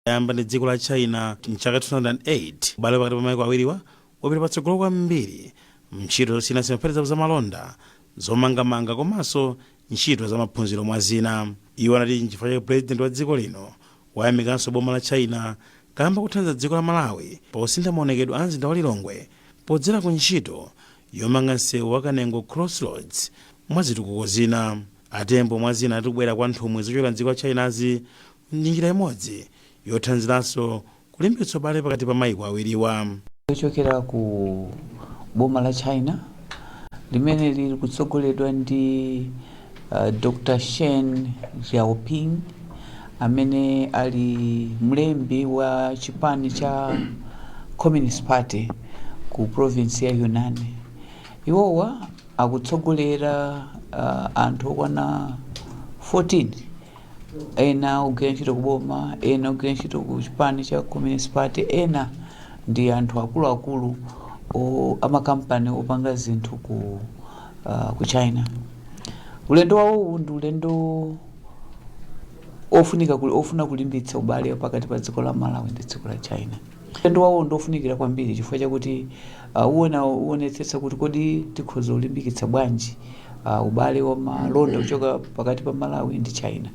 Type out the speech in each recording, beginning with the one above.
yamba ndi dziko la China mchaka 2008 ubale pakati pa maiko awiriwa wapita patsogolo kwambiri ntchito zosiyanasiyana za malonda, zomangamanga komanso ntchito za maphunziro mwa zina. Iwo anati nchifukwa chake president wa dziko lino wayamikanso boma la China kamba kuthandiza dziko la Malawi posintha maonekedwe a mzinda wa Lilongwe podzera ku ntchito yomanga msewu wa Kanengo Crossroads mwa zitukuko zina. Atembo mwa zina atibwera kwa nthumwi zochokera mdziko la Chinazi ndi njira imodzi yothandiranso kulimbitsa ubale pakati pa maiko awiriwa. Yochokera ku boma la China limene lili kutsogoledwa ndi Dr. Shen Xiaoping amene ali mlembi wa chipani cha Communist Party ku province ya Yunnan. Iwowa akutsogolera anthu okwana 14 ena ogwira ntchito kuboma, ena ogwira ntchito ku chipani cha Communist Party, ena ndi anthu akuluakulu amakampani opanga zinthu ku China. Ulendo wawo ndi ulendo ofuna kulimbitsa ubale pakati pa dziko la Malawi ndi dziko la China. Ulendo wawo ndofunikira kwambiri chifukwa chakuti uonetsetsa kuti kodi tikhoza kulimbikitsa bwanji ubale wa malonda kuchoka pakati pa Malawi ndi China.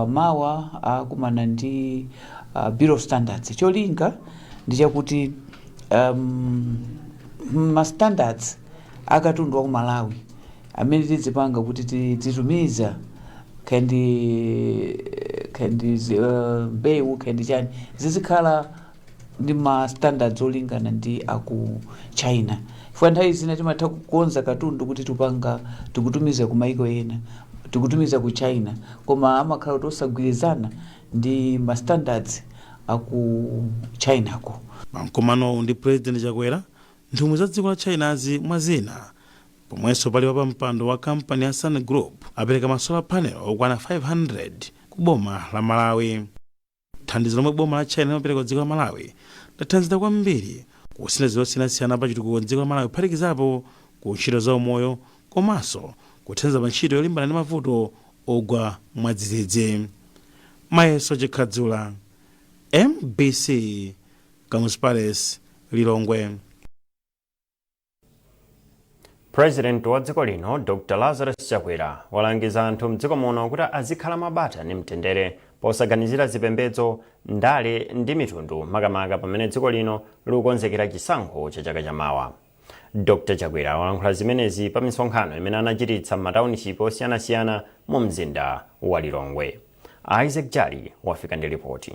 Mawa akumana ndi Bureau of Standards. Cholinga ndi chakuti ma standards akatundu wa ku Malawi amene tizipanga kuti titumiza kandi mbewu kandi chani zizikhala ndi ma standards olingana ndi aku China. Chifukwa nthawi zina timatha kukonza katundu kuti tikutumiza ku maiko ena, tikutumiza ku China, koma amakhala tosagwirizana ndi ma standards aku China ko. Mkumano ndi President Chakwera nthumwi za dziko la Chinazi mwa zina pomwenso pali pa mpando wa kampani ya Sun Group apereka ma solar panel okwana 500 ku boma la Malawi. Thandizo lomwe boma la China limapereka dziko la Malawi lathandiza kwambiri kusintha zosiyanasiyana pa chitukuko dziko la Malawi kuphatikizapo ku ntchito za umoyo komanso kuthandiza pa ntchito yolimbana ndi mavuto ogwa mwadzidzidzi. Mayeso Chikhadzula, MBC, Camus Palace, Lilongwe. President wa dziko lino Dr. Lazarus Chakwera walangiza anthu mdziko muno kuti azikhala mabata ndi mtendere posaganizira zipembedzo, ndale ndi mitundu makamaka pamene dziko lino likukonzekera chisankho cha chaka chamawa. Dr. Chakwera walankhula zimenezi pa misonkhano imene anachititsa m'matauniship osiyanasiyana mu mzinda wa Lilongwe. Isaac Jali wafika ndi ripoti.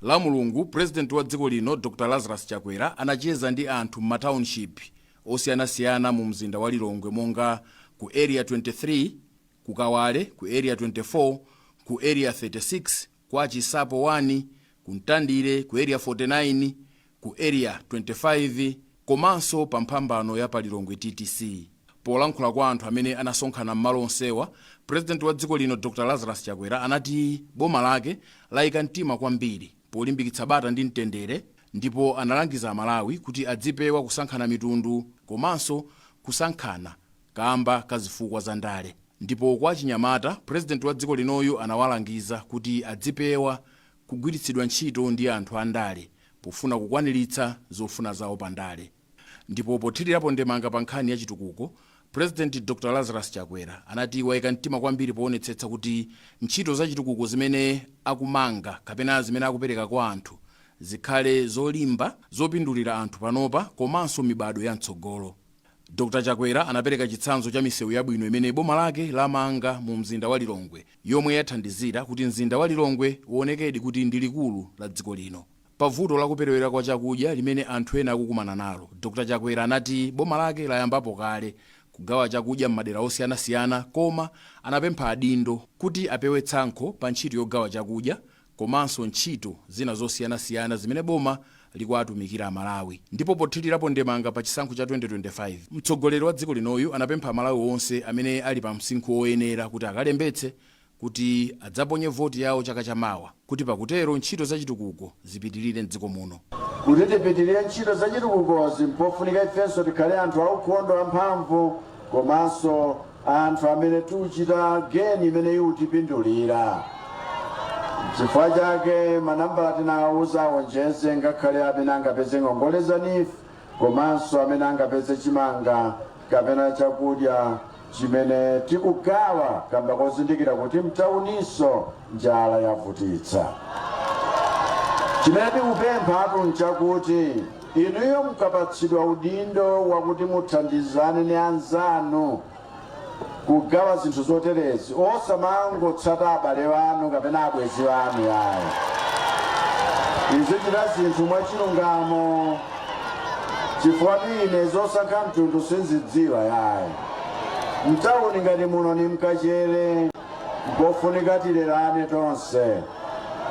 La Mulungu, President wa dziko lino Dr. Lazarus Chakwera anacheza ndi anthu m'matauniship osiyanasiyana mu mzinda wa Lilongwe monga ku area 23, ku Kawale, ku area 24, ku area 36, kwa Chisapo 1, ku Mtandire, ku area 49, ku area 25, komanso pa mphambano ya pa Lilongwe TTC. Polankhula kwa anthu amene anasonkhana m'malo onsewa, President wa dziko lino Dr. Lazarus Chakwera anati boma lake layika mtima kwambiri polimbikitsa bata ndi mtendere, ndipo analangiza Malawi kuti adzipewa kusankhana mitundu komanso kusankhana kamba kazifukwa za ndale. Ndipo kwa chinyamata, President wa dziko linoyu anawalangiza kuti adzipewa kugwiritsidwa ntchito ndi anthu andale pofuna kukwaniritsa zofuna zawo pa ndale. Ndipo pothirirapo ndemanga pa nkhani ya chitukuko, President Dr. Lazarus Chakwera anati wayika mtima kwambiri poonetsetsa kuti ntchito za chitukuko zimene akumanga kapena zimene akupereka kwa anthu zikhale zolimba zopindulira anthu panopa komanso mibado ya mtsogolo. Dr. Chakwera anapereka chitsanzo cha misewu yabwino imene boma lake lamanga mu mzinda wa Lilongwe, yomwe yathandizira kuti mzinda wa Lilongwe uonekedi kuti ndi likulu la dziko lino. Pavuto la kuperewera kwa chakudya limene anthu ena akukumana nalo, Dr. Chakwera anati boma lake layambapo kale kugawa chakudya m'madera osiyanasiyana, koma anapempha adindo kuti apewe tsankho pa ntchito yogawa chakudya komanso ntchito zina zosiyanasiyana zimene boma likuwatumikira Malawi. Ndipo pothirirapo ndemanga pa chisankho cha 2025, mtsogoleri wa dziko linoyu anapempha Malawi onse amene ali pa msinkhu woyenera kuti akalembetse kuti adzaponye voti yawo chaka chamawa, kuti pakutero ntchito za chitukuko zipitirire m'dziko muno. Kuti tipitirire ntchito za chitukuko mpofunika ifenso tikhale anthu aukhondo amphamvu komanso anthu amene tichita geni imene ikutipindulira. chifukwa chake manambala tinawauza onjeze ngakhale amene angapeze ngongole zanifu komanso amene angapeze chimanga kapena chakudya chimene tikugawa kamba kozindikira kuti mtauniso njala yavutitsa. Chimene tikupempha nchakuti inuyo mukapatsidwa udindo wakuti muthandizane ndi anzanu kugawa zinthu zoterezi osamangotsata abale wanu kapena abwenzi wanu yayi. Izichita zinthu mwachilungamo chifukwa ine zosankha mtundu sindidziwa yayi. Mtauni ngati muno ni mkachere mpofunika tilerane tonse.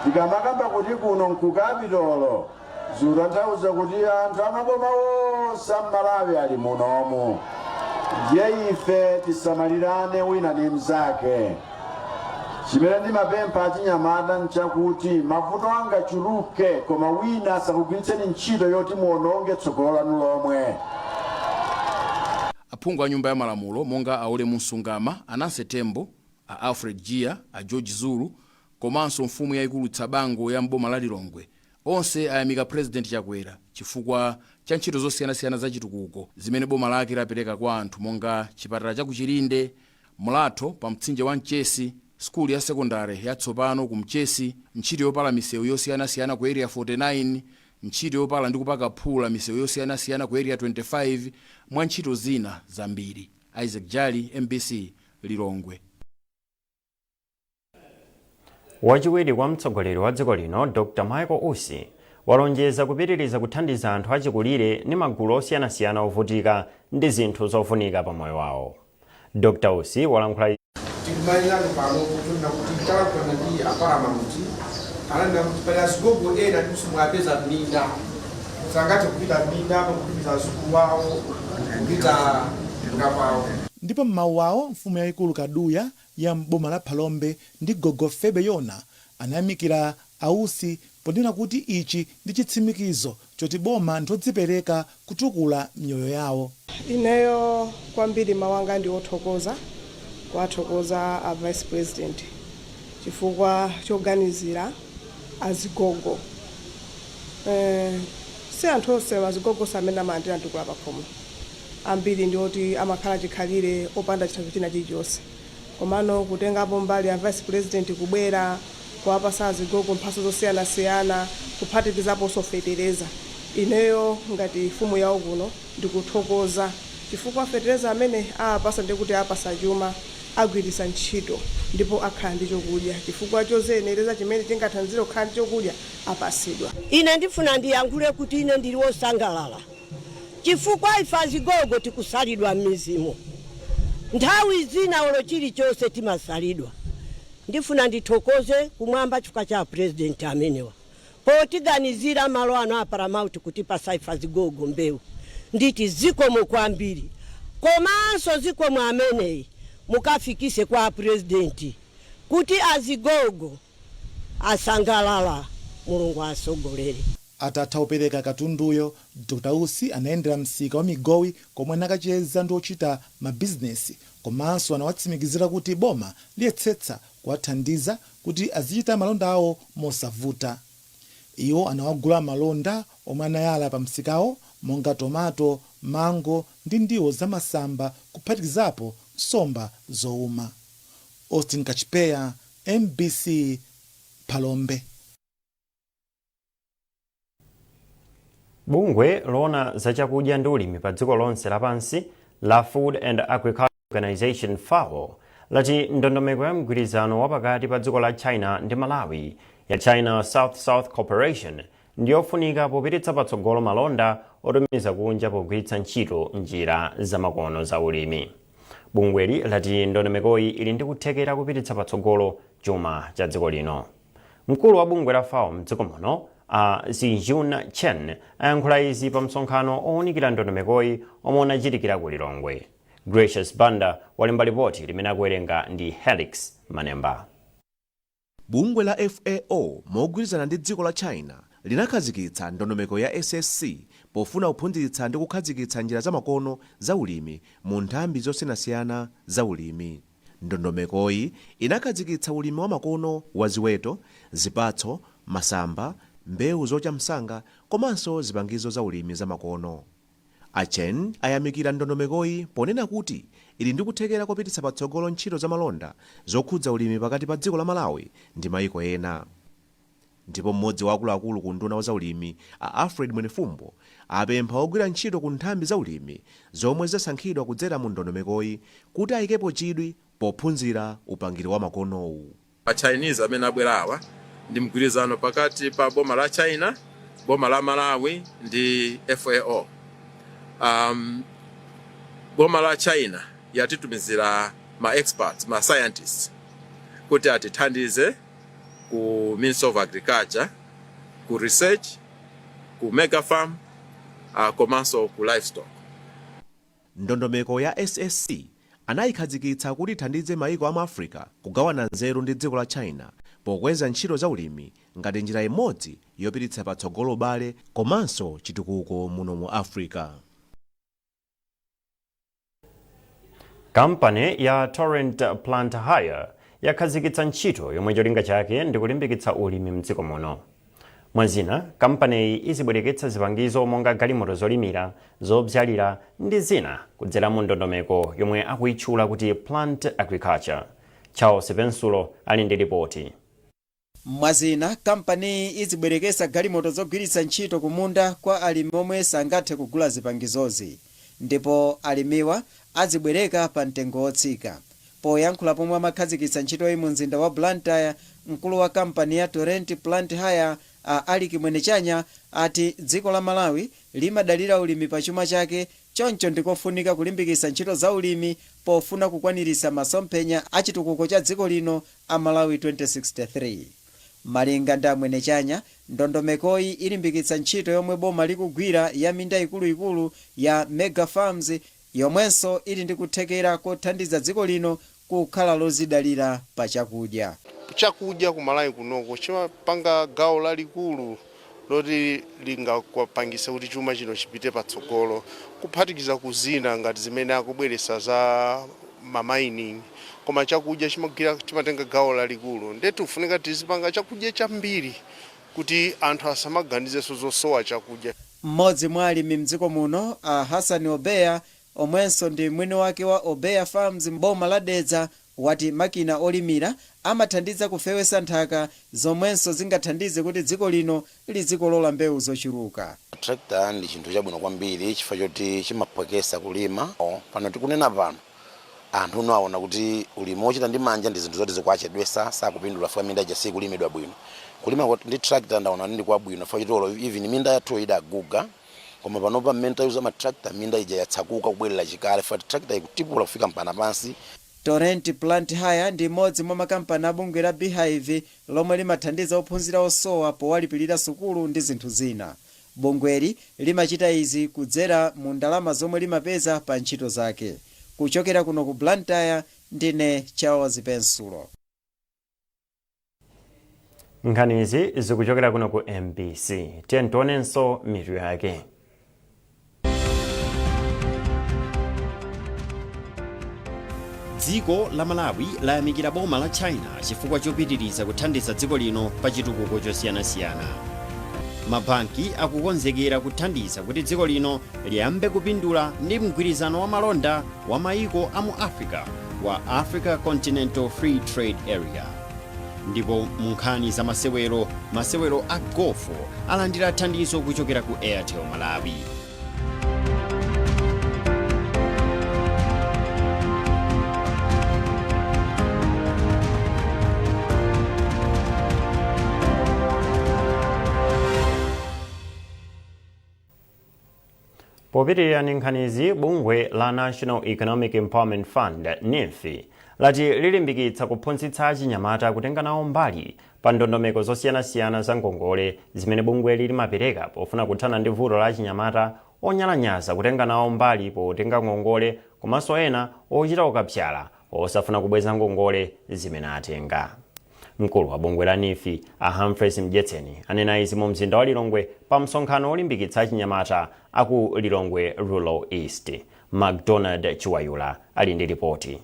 Tikamakamba kuti kuno nkukapitolo zikutanthauza kuti anthu amaboma onse m'Malawi ali munomu. Ndiye ife tisamalirane wina ndi mnzake. Chimene ndimapempha achinyamata nchakuti mavuto angachuluke koma wina asakugwiritseni ntchito yoti muononge tsogolo lanu lomwe. Aphungu a nyumba ya malamulo monga Aule Musungama, Ananse Tembo, a Alfred Gia, a George Zulu, komanso mfumu yayikulu Tsabango ya mboma la Lilongwe, onse ayamika President Chakwera chifukwa cha ntchito zosiyanasiyana za chitukuko zimene boma lake lapereka kwa anthu monga chipatala cha kuchilinde, Mlatho pa mtsinje wa Mchesi, skuli ya sekondari yatsopano ku Mchesi, ntchito yopala misewu yosiyanasiyana ku area 49, ntchito yopala ndi kupaka phula misewu yosiyanasiyana ku area 25, mwa ntchito zina zambiri. Isaac Jali, MBC, Lilongwe. Wachiwiri kwa mtsogoleri wa dziko lino Dr. Michael Usi walonjeza kupitiriza kuthandiza anthu achikulire ndi magulu osiyanasiyana ovutika ndi zinthu zofunika pa moyo wawo. Dr. Usi walankhula tikumalira pano kuti nakuti talakwana ndi apalama kuti alanda kuti pali azigogo ena timusumwapeza minda sangati kupita minda kupita zukulu wawo kupita ngapawo. Ndipo m'mawu wawo mfumu yayikulu Kaduya ya mboma la Phalombe ndi gogo Febe Yona anayamikira Ausi ponena kuti ichi ndi chitsimikizo choti boma ndiodzipereka kutukula mioyo yawo. Ineyo kwambiri mawanga ndi othokoza kwathokoza a Vice President chifukwa choganizira azigogo. Si anthu onse azigogo samene amandira ndikula pakhomo. Ambiri ndioti amakhala chikhalire opanda chinthu china chilichonse. Komano kutengapo mbali ya Vice President kubwera kuwapasa azigogo mphatso zosiyanasiyana kuphatikizapo sofetereza. Ineyo ngati mfumu yawo kuno ndikuthokoza chifukwa fetereza amene apasa ndikuti apasa chuma agwiritsa ntchito ndipo akhala ndi chokudya chifukwa chozenereza chimene tingathanzire kukhala ndi chokudya apasidwa. Ine ndifuna ndiyankhule kuti ine ndili wosangalala chifukwa ife azigogo tikusalidwa m'mizimu. Nthawi zina olo chilichonse timasalidwa. Ndifuna ndithokoze kumwamba chifukwa cha President amenewa potiganizira malo ano aparamauti kuti pasaifa azigogo mbewu. Nditi zikomo kwambiri komanso zikomo ameneyi mukafikise kwa President kuti azigogo asangalala, Mulungu asogolere. Atatha kupereka katunduyo, Dr. Usi anayendera msika wa Migowi komwe nakacheza ndi ochita mabizinesi komanso anawatsimikizira kuti boma liyetsetsa kuwathandiza kuti azichita malonda awo mosavuta. Iwo anawagula malonda omwe anayala pa msikawo monga tomato, mango ndi ndiwo zamasamba kuphatikizapo nsomba zowuma. Austin Kachipeya, MBC, Phalombe. Bungwe lona za chakudya ndi ulimi pa dziko lonse lapansi la Food and Agriculture Organization FAO lati ndondomeko ya mgwirizano wapakati pa dziko la China ndi Malawi ya China South-South Cooperation ndiyofunika popititsa patsogolo malonda otumiza kunja pogwiritsa ntchito njira zamakono za ulimi. Bungweli lati ndondomekoyi ili ndi kuthekera kupititsa patsogolo chuma cha dziko lino. Mkulu wa bungwe la FAO mdziko muno Zijun Chen ayankhula izi pa msonkhano owunikira ndondomekoyi omwe unachitikira ku Lilongwe. Gracious Banda walemba ripoti limene akuwerenga ndi Helix Manemba. Bungwe la FAO mogwirizana ndi dziko la China linakhazikitsa ndondomeko ya SSC pofuna kuphunzitsa ndi kukhazikitsa njira zamakono za ulimi mu nthambi zosiyanasiyana za ulimi. ndondomekoyi inakhazikitsa ulimi wa makono wa ziweto, zipatso, masamba, mbewu zochamsanga komanso zipangizo za ulimi za makono. Achen ayamikira ndondomekoyi ponena kuti ili ndi kuthekera kopititsa patsogolo ntchito za malonda zokhudza ulimi pakati pa dziko la Malawi ndi mayiko ena. Ndipo mmodzi wa akuluakulu ku nduna za ulimi a Alfred Mwenefumbo apempha ogwira ntchito ku nthambi za ulimi zomwe zasankhidwa kudzera mu ndondomekoyi kuti ayikepo chidwi pophunzira upangiri wa makonowu. Chinese amene abwera awa ndi mgwirizano pakati pa boma la China, boma la Malawi ndi FAO. Boma la China yatitumizira ma experts, ma scientists kuti atithandize ku Ministry of Agriculture, ku research, ku mega farm, komanso ku livestock. Ndondomeko ya SSC anayikhazikitsa kuti ithandize mayiko a mu Africa kugawana nzeru ndi dziko la China pokweza ntchito za ulimi ngati njira imodzi yopititsa patsogolo ubale komanso chitukuko muno mu Africa. Kampani ya Torrent Plant Hire yakhazikitsa ntchito yomwe cholinga chake ndi kulimbikitsa ulimi mdziko muno. Mwazina, kampani izibwereketsa zipangizo monga galimoto zolimira, zobzalira ndi zina kudzera mu ndondomeko yomwe akuyitchula kuti Plant Agriculture. Charles Pensulo ali ndi ripoti. Mwazina, kampani izibwereketsa galimoto zogwiritsa ntchito kumunda kwa alimi omwe sangathe kugula zipangizozi, ndipo alimiwa azibwereka pa mtengo wotsika. Poyankhula pomwe amakhazikitsa ntchitoyi mu mzinda wa Blantyre, mkulu wa kampani ya Torrent Plant Hire Ali Mwenechanya ati dziko la Malawi limadalira ulimi pa chuma chake, choncho ndikofunika kulimbikitsa ntchito za ulimi pofuna kukwaniritsa masomphenya a chitukuko cha dziko lino a Malawi 2063. Malinga ndi Mwenechanya, ndondomekoyi ilimbikitsa ntchito yomwe boma likugwira ya minda ikuluikulu ya mega farms, yomwenso ili ndi kuthekera kothandiza dziko lino kukhala lozidalira pa chakudya. Chakudya ku Malawi kunoko chimapanga gawo lalikulu loti lingapangitse kuti chuma chino chipite patsogolo, kuphatikiza kuzina ngati zimene akubweretsa za mining, koma chakudya chimatenga gawo lalikulu. Ndetu ufunika tizipanga chakudya chambiri kuti anthu asamaganizenso zosowa chakudya. Mmodzi mwa alimi mdziko muno Hassan Obeya, omwenso ndi mwini wake wa Obeya Farms mboma la Dedza, wati makina olimira amathandiza kufewesa nthaka zomwenso zingathandize kuti dziko lino lizikolola mbewu zochuluka. Tractor ndi chinthu chabwino kwambiri chifukwa choti chimaphwekesa kulima. Pano tikunena pano anthu uno aona kuti ulimi wochita ndi manja ndi zinthu zoti zikwachedwesa sakupindula funa minda jasi kulimidwa bwino. Kulima ndi tractor ndaona ndi kwabwino funa chitolo even minda yathu idaguga, koma panopa mmene yuza ma tractor minda ija yatsakuka kubwerera chikale funa tractor ikutipula kufika mpana pansi. Torrent Plant Hire ndi mmodzi mwa makampani abungwe la Beehive lomwe limathandiza ophunzira osowa powalipirira sukulu ndi zinthu zina. Bungweli limachita izi kudzera mu ndalama zomwe limapeza pa ntchito zake. Kuchokera kuno ku Blantyre, ndine Charles Pensulo. Nkhanizi zikuchokera kuno ku MBC. Tiye tionenso mitu yake. Dziko la Malawi layamikira boma la China chifukwa chopitiriza kuthandiza dziko lino pa chitukuko chosiyanasiyana. Mabanki akukonzekera kuthandiza kuti dziko lino liyambe kupindula ndi mgwirizano wa malonda wa mayiko a mu Africa wa Africa Continental Free Trade Area. Ndipo mu nkhani za masewero a golfo alandira thandizo kuchokera ku Airtel Malawi. Popitirira ndi nkhanizi, bungwe la National Economic Empowerment Fund NEMFI lati lilimbikitsa kuphunzitsa achinyamata kutenga nawo mbali pa ndondomeko zosiyanasiyana za ngongole zimene bungweli limapereka pofuna kuthana ndi vuto la achinyamata onyalanyaza kutenga nawo mbali potenga ngongole komanso ena ochita ukapyala osafuna kubweza ngongole zimene atenga. Mkulu wa bungwe la NEMFI Humphreys Mjetseni anena izi mu mzinda wa Lilongwe pa msonkhano olimbikitsa achinyamata aku Lilongwe Rural East. McDonald Chiwayula ali ndi ripoti.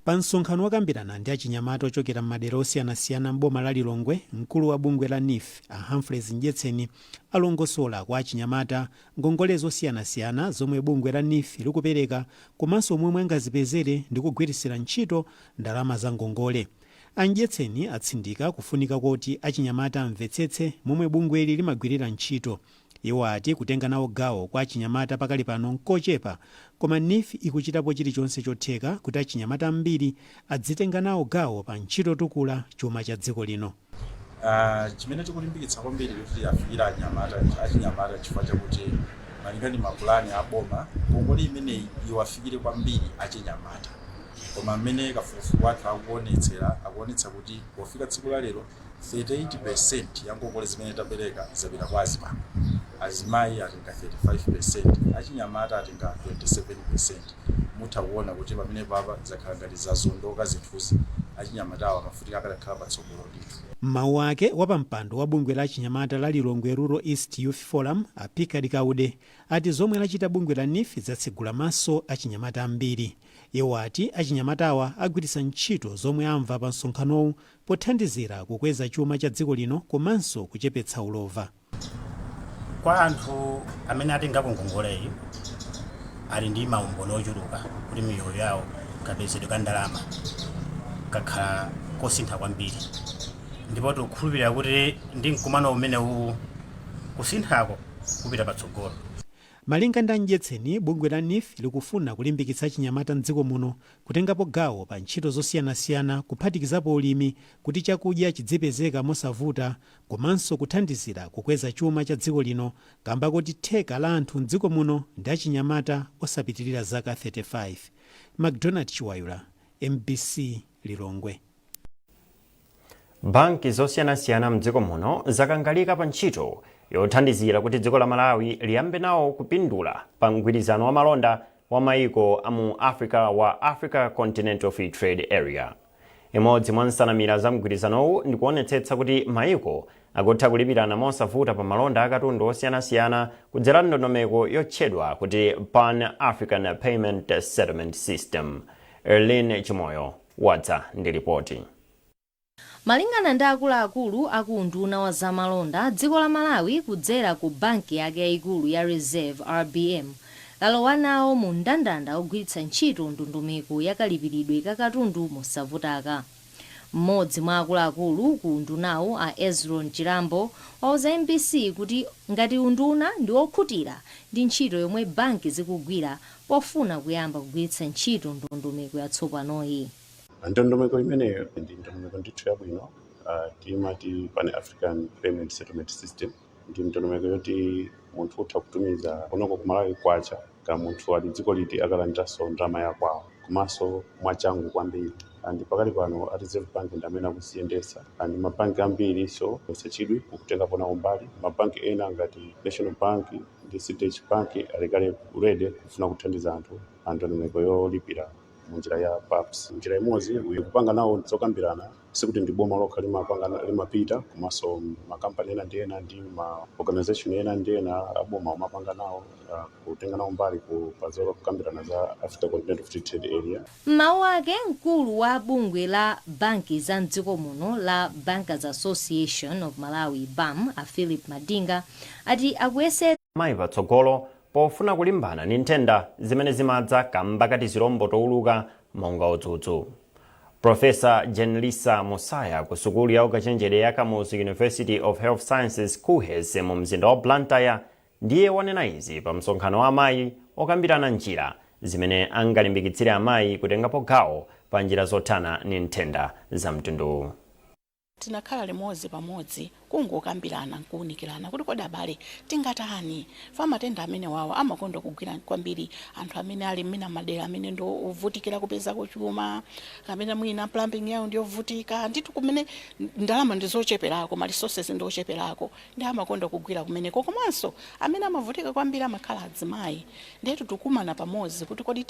Pa msonkhano wakambirana ndi achinyamata ochokera m'madera osiyanasiyana m'boma la Lilongwe, mkulu wa bungwe la NIF a Humphreys Njetseni alongosola kwa achinyamata ngongole zosiyanasiyana zomwe bungwe la NIF likupereka komanso momwe angazipezere ndi kugwirisira ntchito ndalama za ngongole. Anjetseni atsindika kufunika kuti achinyamata amvetsetse momwe bungweli limagwirira ntchito. Iwo ati kutenga nawo gawo kwa achinyamata pakali pano nkochepa, koma NIF ikuchitapo chilichonse chotheka kuti achinyamata ambiri adzitenga nawo gawo pa ntchito tukula chuma cha dziko lino. Chimene chikulimbikitsa kwambiri kuti afikira achinyamata chifukwa chakuti malinga ndi mapulani a boma ngongole imeneyi iwafikire kwambiri achinyamata. Koma mmene kafukufuku wathu akuonetsa kuti pofika tsiku la lero 38% ya ngongole zimene tapereka zapita kwa azimai. Azimayi atenga 35%, achinyamata atenga 27%. Mutha kuona kuti pamene papa zakhala ngati zazondoka zinthuzi, achinyamatawa amafutika akadakhala patsogolo ndithu. Mawu ake wapampando wa bungwe la achinyamata la Lilongwe Rural East Youth Forum Pikard Kaude ati zomwe lachita bungwe la NIF zatsegula maso achinyamata ambiri. Iwo ati achinyamatawa agwiritsa ntchito zomwe amva pa msonkhanowu pothandizira kukweza chuma cha dziko lino komanso kuchepetsa ulova. Kwa anthu amene atengapo ngongoleyi ali ndi maumboni ochuluka kuti miyoyo yawo kapezedwe ka ndalama kakhala kosintha kwambiri, ndipo tikukhulupirira kuti ndi mkumano umenewu kusinthako kupita patsogolo. Malinga ndi Njetseni, bungwe la NIF likufuna kulimbikitsa achinyamata mdziko muno kutengapo gawo pa ntchito zosiyanasiyana kuphatikizapo ulimi kuti chakudya chidzipezeka mosavuta komanso kuthandizira kukweza chuma cha dziko lino kamba kuti theka la anthu mdziko muno ndi achinyamata osapitirira zaka 35. McDonald Chiwayula, MBC Lilongwe. Banki zosiyanasiyana mdziko muno zakangalika pa ntchito yothandizira kuti dziko la Malawi liyambe nawo kupindula pa mgwirizano wa malonda wa maiko amu Africa wa Africa Continental Free Trade Area. Imodzi mwa nsanamira za mgwirizanowu ndi kuonetsetsa kuti maiko akutha kulipirana mosavuta pa malonda akatundu osiyanasiyana kudzera ndondomeko yotchedwa kuti Pan-African Payment Settlement System. Erlin Chimoyo wadza ndi ripoti. Malingana ndi akuluakulu akunduna wa zamalonda, dziko la Malawi kudzera ku banki yake yaikulu ya Reserve RBM lalowa nawo mu ndandanda ogwiritsa ntchito ndondomeko yakalipiridwe kakatundu mosavutaka. Mmodzi mwa akuluakulu ku ndunawo a Ezron Chirambo wauza MBC kuti ngati unduna ndi okhutira ndi ntchito yomwe banki zikugwira pofuna kuyamba kugwiritsa ntchito ndondomeko yatsopanoyi. Ndondomeko imeneyo ndi ndondomeko ndithu yabwino, timati Pan-African Payment Settlement System. Ndi ndondomeko yoti munthu utha kutumiza kunoko ku Malawi kwacha ka munthu ali dziko liti akalandiranso ndalama yakwawo komanso mwachangu kwambiri. Andi pakali pano a Reserve Bank ndi amene akusiyendesa, andi mabanki ambiri so osachidwi kukutenga pona umbali. Mabanki ena ngati National Bank ndi CTH Bank alikale ready kufuna kuthandiza anthu ndondomeko yolipira munjira ya PAPS. Njira imodzi kupanga nawo zokambirana sikuti ndi boma lokha limapita komanso makampani ena ndi ena ndi ma organization ena ndi ena aboma umapanga nawo kutenga nawo mbali pa zokambirana za Africa Continental Free Trade Area. Mawu ake mkulu wa bungwe la banki za mdziko muno la Bankers Association of Malawi BAM a Philip Madinga ati akuyese mayi patsogolo pofuna kulimbana ndi nthenda zimene zimadza kamba kati zirombo towuluka monga udzudzu. Profesa Jenlisa Musaya ku sukulu ya ukachenjede ya Kamuzu University of Health Sciences KUHES mu mzinda wa Blantyre ndiye wanena izi pa msonkhano wa amayi okambirana njira zimene angalimbikitsire amayi kutengapo gawo pa njira zothana ndi nthenda za mtundu. Tinakhala limodzi pamodzi kungokambirana nkuunikirana kuti kodi abale tingatani fa matenda amene wawo amakonda kugwira kwambiri anthu amene ali mina madera amene ndo ovutikira kupeza chuma amene mwina plumbing yawo ndi ovutika nditu kumene ndalama ndizocheperako ma resources ndocheperako ndi amakonda kugwira kumene komanso amene amavutika kwambiri amakhala adzimayi ndetu tukumana pamodzi kuti kodi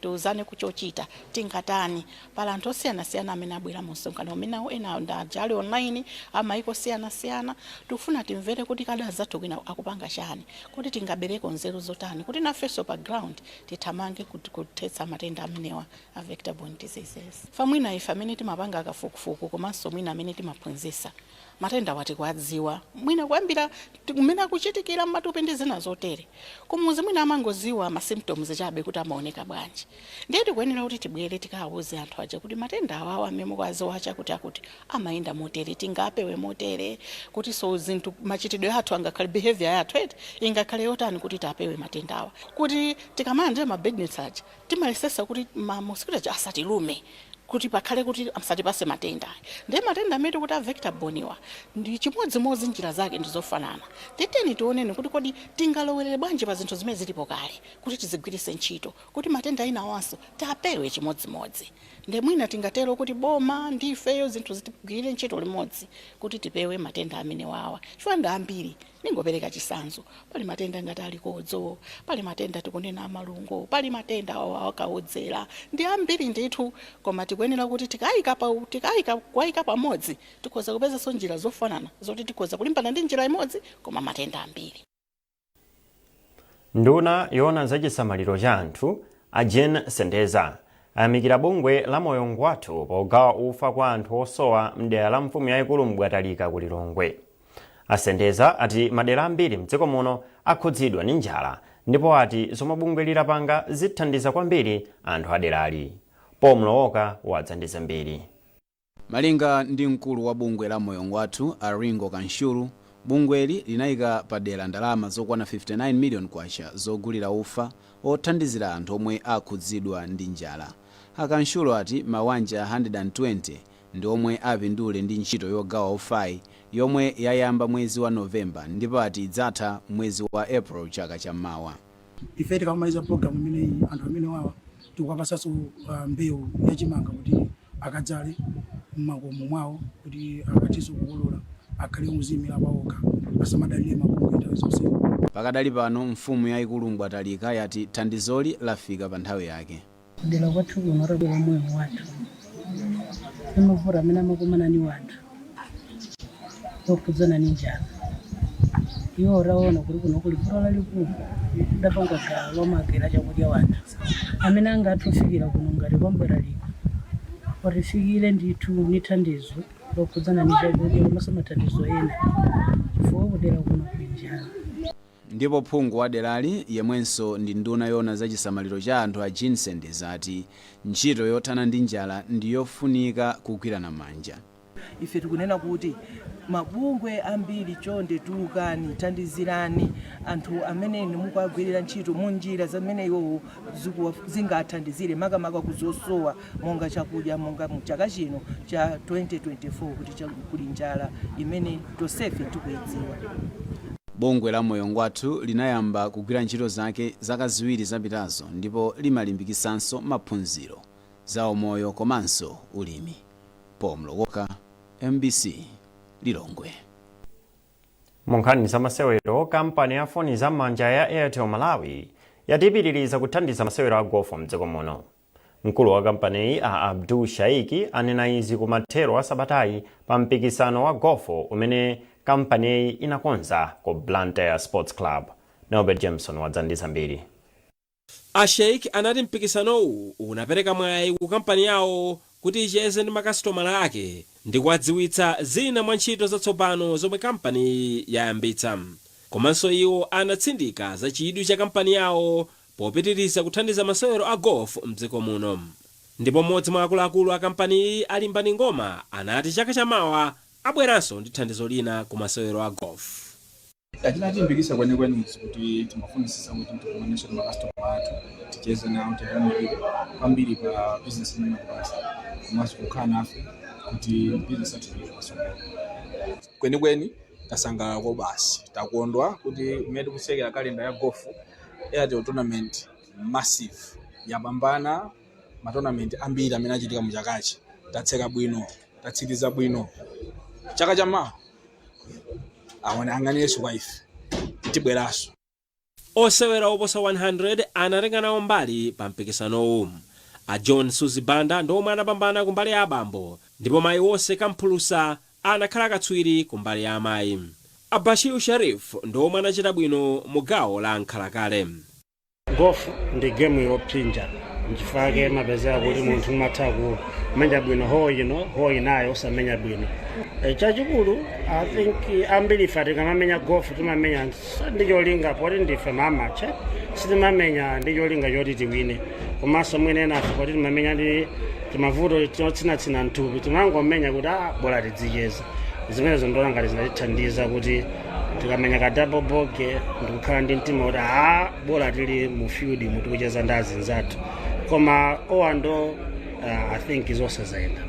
tuzane kuchochita tingatani pala anthu osiyanasiyana amene abwera mu msonkhano umenewo ena ndajali online amaiko osiyanasiyana tikufuna timvere kuti kada zathu kwina akupanga chani kuti tingabereko nzeru zotani kuti nafenso pa ground tithamange kuthetsa matenda amenewa a vector-borne diseases. Famwina ife amene timapanga kafukufuku komanso mwina amene timaphunzitsa matenda wati kwadziwa mwina kuyambira kumene akuchitikira m'matupi ndi zina zotere kumuzi mwina amangoziwa ma symptoms chabe kuti amaoneka bwanji. Ndiye tikuyenera kuti tibwere tikawuze anthu aja kuti matenda awawa amene mukaziwa chakuti akuti amayenda motere tingapewe motere kuti so zinthu machitidwe athu angakhale behavior yathu ingakhale yotani kuti tapewe matenda awa kuti tikamanja ma business aja timalisesa kuti ma mosquito asatilume kuti pakhale kuti amsatipase matenda. Ndiye matenda amene kuti a vector-borne wa ndi chimodzimodzi njira zake ndizofanana. Titeni tioneni kuti kodi tingalowelere bwanji pa zinthu zimene zilipo kale kuti tizigwiritse ntchito kuti matenda ina awanso tapewe chimodzimodzi. Ndiye mwina tingatero kuti boma ndi ifeyo zinthu zitigwirire ntchito limodzi kuti tipewe matenda amene wawa. Chifukwa ambiri ningopereka chisanzo pali matenda ngati alikodzo pali matenda tikunena amalungo pali matenda akawodzera ndi ambiri ndithu koma tikuyenera kuti tikayika pamodzi tikhoza kupezanso njira zofanana zoti tikhoza kulimbana ndi njira imodzi koma matenda ambiri. Nduna yoona zachisamaliro cha anthu a Jane Sendeza ayamikira bungwe la Moyo Ngwathu pogawa ufa kwa anthu osowa mdera la mfumu yayikulu mbwatalika ku Lilongwe. Asendeza ati madera ambiri mdziko muno akhudzidwa ndi njala ndipo ati zomwe bungwe lilapanga zithandiza kwambiri anthu aderali. Pomlowoka wadzandiza mbiri. Malinga ndi mkulu wa bungwe la Moyo Ngwathu Aringo Kanshulu, bungweli linayika padera ndalama zokwana 59 million kwacha zogulira ufa othandizira anthu omwe akhudzidwa ndi njala. Akanshulu ati mawanja 120 ndi omwe apindule ndi ntchito yogawa ufayi yomwe yayamba mwezi wa Novemba ndipo ati idzatha mwezi wa April chaka chammawa. Ife tikamaliza program imeneyi anthu amene wawa tikuwapasanso mbewu yachimanga kuti akadzale m'makomo mwawo kuti akathiso kukolola akhale muzimira pawokha asamadalire mabungwe nthawi zonse. Pakadali pano mfumu yayikulu mbwatalika yati thandizoli lafika pa nthawi yake. Kudera kwathu kuno rabwera moyo wathu amavuto amene amakumana ni wanthu okhudzana ni njala. Iwo raona kuli kuno kuli vuto lalikulu kudapangwa gawo lomagera chakudya wanthu amene angathufikira kuno ngati kwambweralika watifikire ndithu ni thandizo lokhudzana ni chakudya komanso mathandizo ena chifukwa kudera kuno kuli njala. Ndipo phungu wa derali yemwenso ndi nduna yoona zachisamaliro cha anthu a Jane Sendeza ati ntchito yothana ndi njala ndiyofunika kugwirana manja. Ife tikunena kuti mabungwe ambiri chonde tulukani thandizirani anthu amene mukagwirira ntchito munjira zamene iwo zingathandizire makamaka kuzosowa monga chakudya monga mchaka chino cha 2024 kuti kuli njala imene tosefe tikuidziwa. Bungwe la Moyo Ngwathu linayamba kugwira ntchito zake zaka ziwiri zapitazo ndipo limalimbikisanso maphunziro za umoyo komanso ulimi. Pomlowoka, MBC, Lilongwe. Munkhani za masewero, kampani ya foni za manja ya Airtel Malawi yatipitiriza kuthandiza masewero a golf mdziko muno. Mkulu wa kampani a Abdul Shaiki anena izi kumathero a Sabatayi pa mpikisano wa golf umene kampani inakonza ku Blantyre Sports Club. Norbert Jameson wadzandiza mbiri. A Sheikh anati mpikisanowu unapereka mwayi ku kampani yawo kuti icheze ndi makasitomala ake ndi kuwadziwitsa zina mwa ntchito zatsopano zomwe kampani yayambitsa. Komanso iwo anatsindika za chidwi cha kampani yawo popitiriza kuthandiza masewero a golf mdziko muno. Ndipo mmodzi mwa akuluakulu a kampani alimbani ngoma anati chaka chamawa abweranso ndi thandizo lina ku masewero a golf. Tinatimbikisa kwenikweni kuti timafunisisa kuti tikumanisha makastoma athu ticheze nawo tiyamikire kwambiri pa business imene kupasa komanso kukhala nafe kuti business athu ipatsogolo. Kwenikweni tasangalala basi takondwa kuti imene tikusekera kalenda ya golf Airtel tournament massive yapambana matournament ambiri amene achitika mu chakachi. Tatseka bwino tatsiriza bwino chaka chamawa awana anganeso kwa ife tibweraso. Osewera oposa 100 anatenga nawo mbali pa mpikisanowu. A John Suzy Banda ndiomwe anapambana kumbali ya abambo ndipo mayi wonse kamphulusa anakhala katswiri kumbali ya amayi. Abashir Sharif ndi omwe anachita bwino mu gawo la nkhalakale. Golf ndi game yopsinja nchifake mapeza kuti munthu umatha kumenya bwino hoyi nayo osamenya bwino. Chachikulu I think ambiri ife tikamamenya golf timamenya ndi cholinga poti ndife mamache sitimamenya ndi cholinga choti tiwine. Komanso mwene nafe poti timamenya ndi timavuto tinotsinatsina mthupi timangomenya kuti bola tidzicheza. Zimenezo ndona ngati zinatithandiza kuti tikamenya ka double bogey ndikukhala ndi mtima kuti bola tili mu field mutikucheza ndi azinzathu. Koma owando I think zonse zayenda.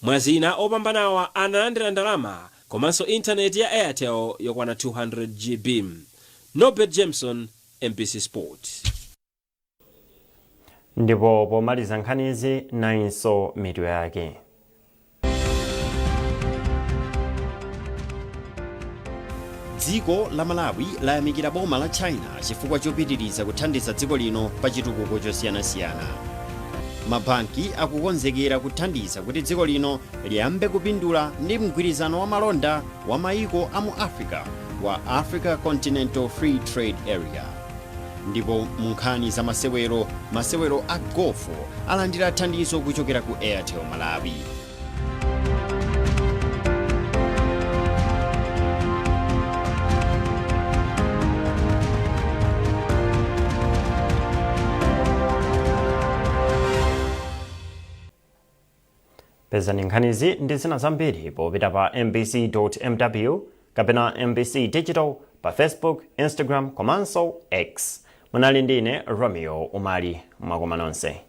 Mwazina opambanawa analandira ndalama komanso intaneti ya Airtel yokwana 200 GB. Norbert Jameson, MBC Sport. Ndipo pomaliza nkhanizi nainso mitu yake. Dziko la Malawi layamikira boma la China chifukwa chopitiriza kuthandiza dziko lino pa chitukuko chosiyanasiyana. Mabanki akukonzekera kuthandiza kuti dziko lino liyambe kupindula ndi mgwirizano wa malonda wa maiko a mu Africa wa Africa Continental Free Trade Area. Ndipo munkhani za masewero a golf alandira thandizo kuchokera ku Airtel Malawi. Pezani nkhanizi ndi zina zambiri popita pa mbc.mw kapena MBC Digital pa Facebook, Instagram komanso X. Munali ndine Romeo Umali mwakoma nonse.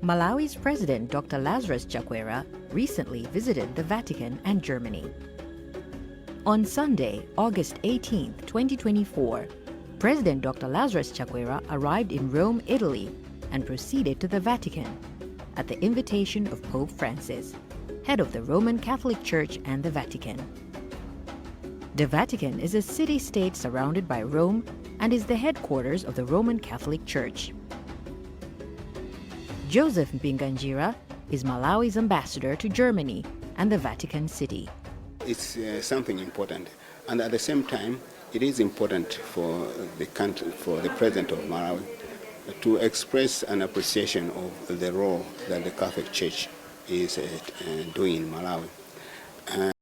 Malawi's President Dr. Lazarus Chakwera recently visited the Vatican and Germany. On Sunday, August 18, 2024, President Dr. Lazarus Chakwera arrived in Rome, Italy, and proceeded to the Vatican at the invitation of Pope Francis, head of the Roman Catholic Church and the Vatican. The Vatican is a city-state surrounded by Rome and is the headquarters of the Roman Catholic Church. Joseph Mpinganjira is Malawi's ambassador to Germany and the Vatican City. It's something important, and at the same time, it is important for the country, for the President of Malawi, to express an appreciation of the role that the Catholic Church is doing in Malawi.